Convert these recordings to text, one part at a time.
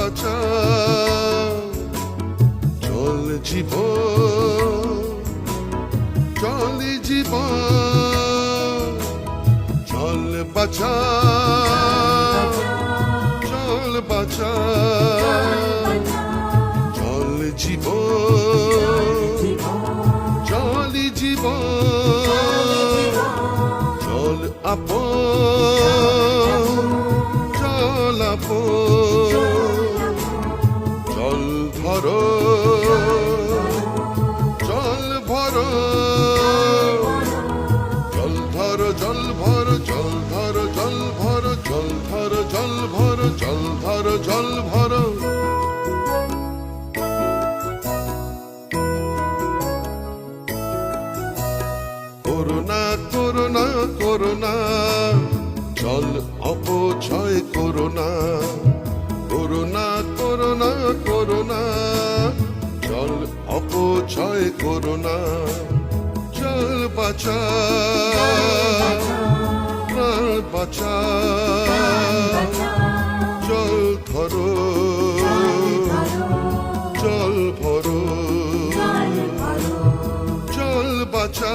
বাঁচা জল জীবন জলই জীবন জল বাঁচা জল বাঁচা জল জীবন জলই জীবন জল আপন জল আপন জল ভরো জল ভরো জল ধরো জল ভরো জল ধরো জল ভরো জল ধরো জল ভরো জল ধরো জল ভরো করোনা করোনা করোনা জল অপচয় করোনা করোনা করোনা করোনা জল অপচয় করোনা জল বাঁচা প্রাণ বাঁচা জল ধরো জল ভরো জল বাঁচা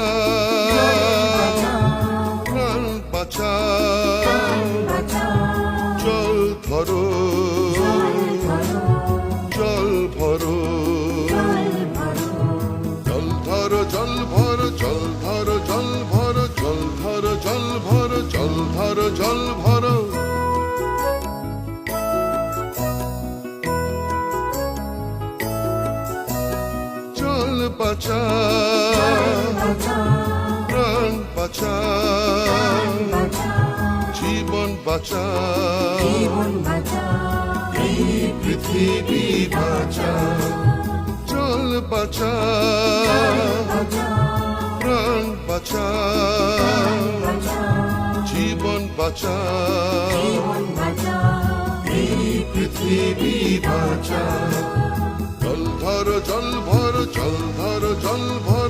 প্রাণ বাঁচা জল ধরো জল ভরো জল ধরো জল ভরো জল ধরো জল ভরো জল ধরো জল ভরো জল ধরো জল ভরো জল বাঁচা প্রাণ বাঁচা জীবন বাঁচা এই পৃথিবী বাঁচা জল বাঁচা প্রাণ বাঁচা জীবন বাঁচা এই পৃথিবী বাঁচা জল ধরো জল ভরো জল ধরো জল ভরো